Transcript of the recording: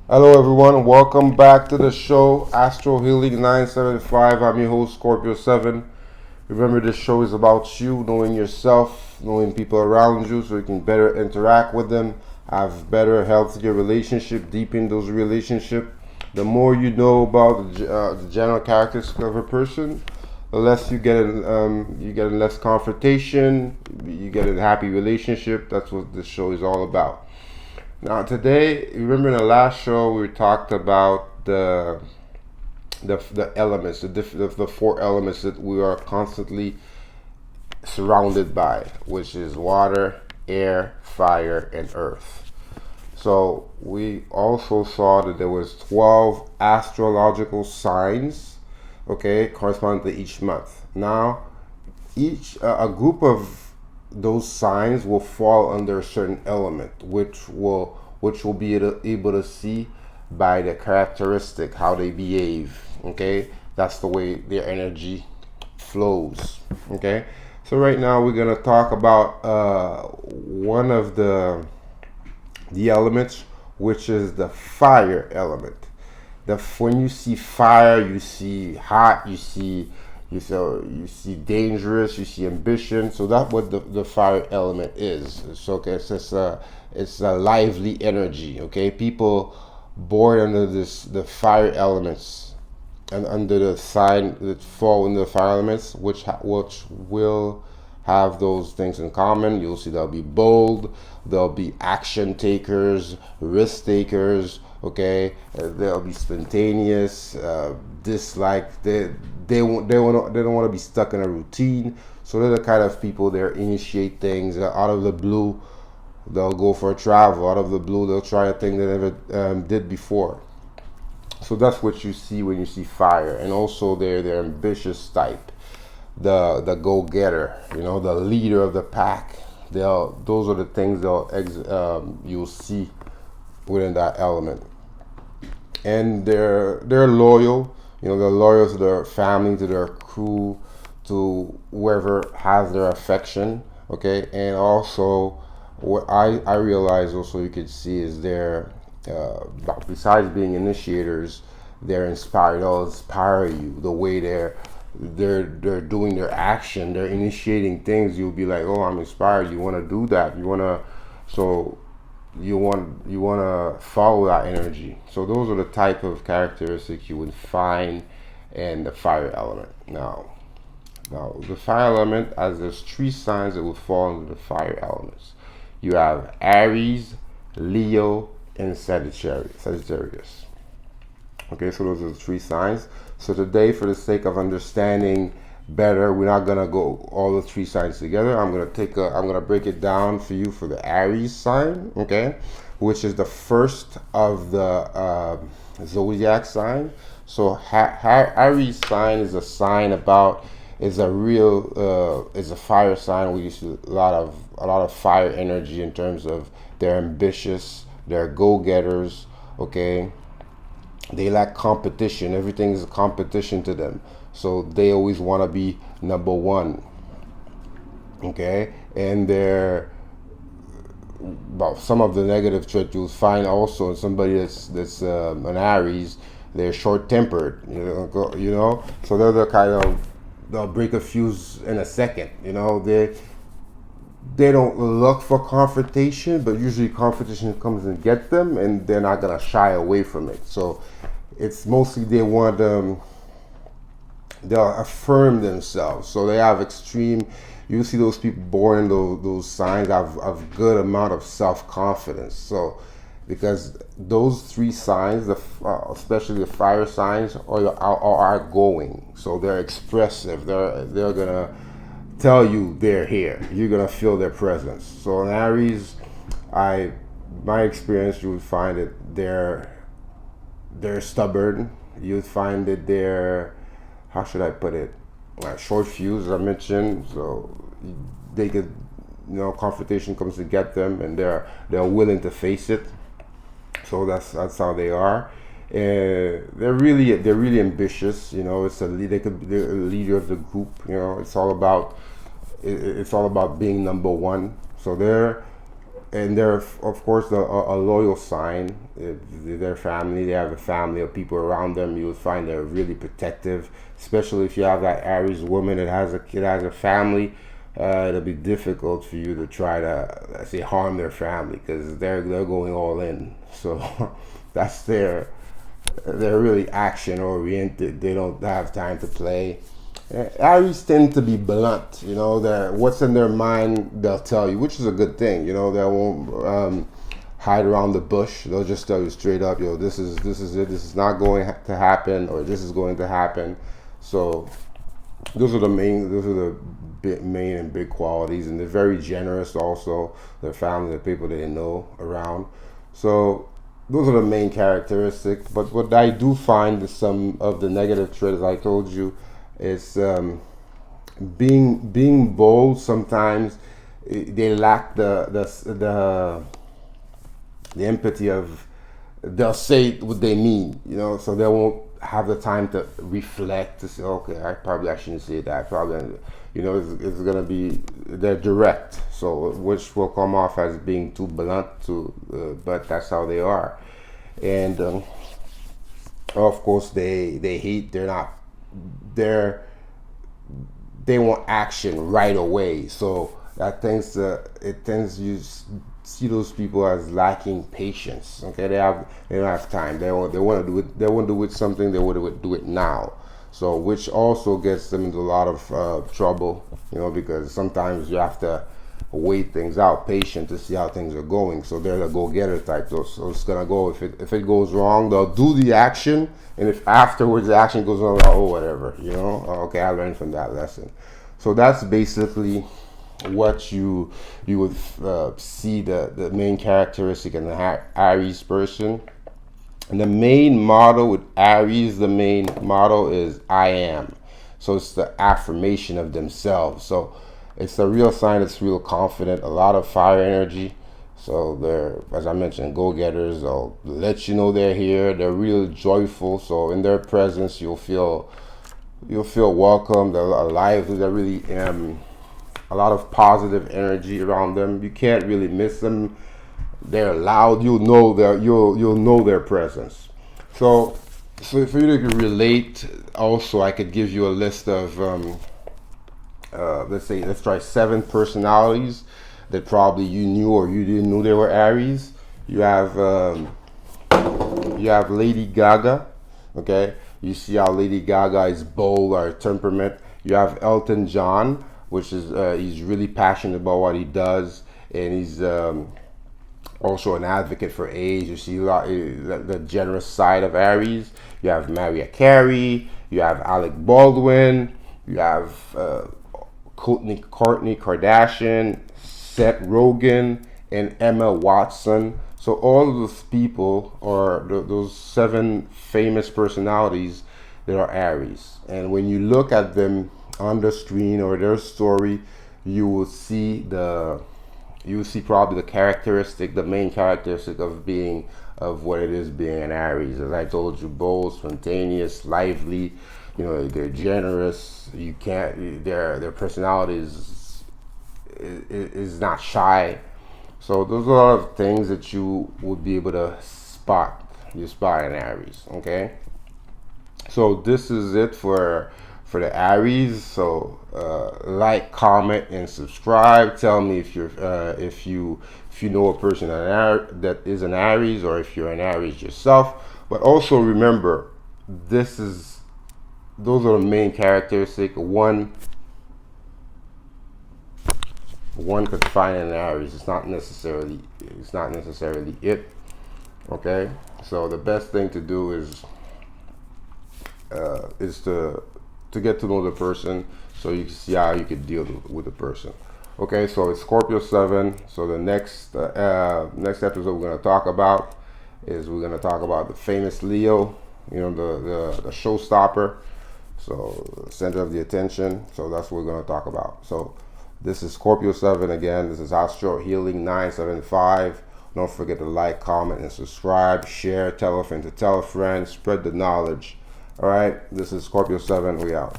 Hello, everyone. Welcome back to the show, Astro Healing 975. I'm your host, Scorpio 7. Remember, this show is about you, knowing yourself, knowing people around you so you can better interact with them, have better, healthier relationship, deepen those relationships. The more you know about the general characteristics of a person, the less you get less confrontation, you get a happy relationship. That's what this show is all about. Now today, remember in the last show we talked about the elements, the four elements that we are constantly surrounded by, which is water, air, fire, and earth. So we also saw that there was 12 astrological signs, okay, corresponding to each month. Now, each a group of those signs will fall under a certain element, which will be able to see by the characteristic how they behave. Okay, that's the way their energy flows. Okay, so right now we're gonna talk about one of the elements, which is the fire element. When you see fire, you see hot, you see dangerous, you see ambition. So that's what the fire element is. So okay, it's a lively energy. Okay, people born under the fire elements and under the sign that fall into the fire elements, which will have those things in common. You'll see they'll be bold, they'll be action takers, risk takers. Okay, they'll be spontaneous. Dislike they don't want to be stuck in a routine. So they're the kind of people that initiate things out of the blue. They'll go for a travel out of the blue. They'll try a thing they never did before. So that's what you see when you see fire, and also they're ambitious type, the go getter, the leader of the pack. Those are the things you'll see within that element, and they're loyal. They're loyal to their family, to their crew, to whoever has their affection. Okay, and also what I realize also you could see is besides being initiators, they're inspired. They'll inspire you the way they're doing their action. They're initiating things. You'll be like, oh, I'm inspired. You want to do that. So you want to follow that energy. So those are the type of characteristics you would find in the fire element. Now the fire element, as there's three signs that will fall into the fire elements. You have Aries, Leo, and Sagittarius. Okay, so those are the three signs. So today, for the sake of understanding better, we're not gonna go all the three signs together. I'm gonna break it down for you for the Aries sign, okay, which is the first of the zodiac sign. So Aries sign is a sign about is a fire sign. We use a lot of fire energy in terms of they're ambitious, they're go getters, okay. They lack competition. Everything is a competition to them. So they always want to be number one. Okay? And they're about some of the negative traits you'll find also in somebody that's an Aries. They're short tempered, So they're the kind of they'll break a fuse in a second. They don't look for confrontation, but usually confrontation comes and get them, and they're not gonna shy away from it. So it's mostly they'll affirm themselves. So they have extreme. You see those people born in those signs have a good amount of self confidence. So because those three signs, especially the fire signs, are outgoing. So they're expressive. They're gonna tell you they're here. You're gonna feel their presence. So in Aries, my experience, you would find that they're stubborn. You would find that they're, how should I put it, short fuse, as I mentioned. So they could, confrontation comes to get them, and they're willing to face it. So that's how they are. They're really ambitious. They're a leader of the group. It's all about being number one. So and they're of course a loyal sign. If their family, they have a family of people around them, you will find they're really protective, especially if you have that Aries woman that has a kid, has a family. It'll be difficult for you to try to, let's say, harm their family, because they're going all in. So that's they're really action oriented. They don't have time to play. Aries tend to be blunt. That what's in their mind they'll tell you, which is a good thing. They won't hide around the bush. They'll just tell you straight up, this is it. This is not going to happen, or this is going to happen. So those are the main and big qualities, and they're very generous. Also, their family, the people they know around. So those are the main characteristics. But what I do find is some of the negative traits, I told you, is being bold. Sometimes they lack the empathy of, they'll say what they mean, so they won't have the time to reflect, to say, okay, I shouldn't say that. Probably, it's gonna be, they're direct, so which will come off as being too blunt, but that's how they are. And of course, they hate. They want action right away. So it tends you see those people as lacking patience. Okay, they don't have time. They want to do it. They want to do it something. They want to do it now. So which also gets them into a lot of trouble. Because sometimes you have to wait things out, patient, to see how things are going. So they're the go-getter type. So it's gonna go. If it goes wrong, they'll do the action, and if afterwards the action goes wrong, whatever. Okay, I learned from that lesson. So that's basically what you would see the main characteristic in the Aries person. And the main motto with Aries, the main motto is I am. So it's the affirmation of themselves. So it's a real sign that's real confident, a lot of fire energy. So they're, as I mentioned, go-getters. They'll let you know they're here. They're real joyful. So in their presence, you'll feel welcome. They're alive. They're really a lot of positive energy around them. You can't really miss them. They're loud. You'll know their presence. So for you to relate, also I could give you a list of let's try 7 personalities that probably you knew or you didn't know they were Aries. You have Lady Gaga. Okay, you see how Lady Gaga is bold, or temperament. You have Elton John, which is he's really passionate about what he does, and he's also an advocate for AIDS. You see the generous side of Aries. You have Mariah Carey. You have Alec Baldwin. You have Kourtney Kardashian, Seth Rogen, and Emma Watson. So all of those people are those 7 famous personalities that are Aries. And when you look at them on the screen or their story, you will see probably the main characteristic of what it is being an Aries. As I told you, bold, spontaneous, lively. They're generous. Their personality is not shy. So those are a lot of things that you would be able to spot. You spot an Aries. Okay. So this is it for the Aries. So like, comment, and subscribe. Tell me if you know a person that is an Aries, or if you're an Aries yourself. But also remember, those are the main characteristics. One could find an Aries. It's not necessarily it. Okay. So the best thing to do is to get to know the person, so you can see how you can deal with the person. Okay, so it's Scorpio 7. So the next episode we're going to talk about is the famous Leo, the showstopper, so center of the attention. So that's what we're going to talk about. So this is Scorpio 7 again. This is Astro Healing 975. Don't forget to like, comment, and subscribe. Share, tell a friend to tell a friend. Spread the knowledge. All right, this is Scorpio 7. We out.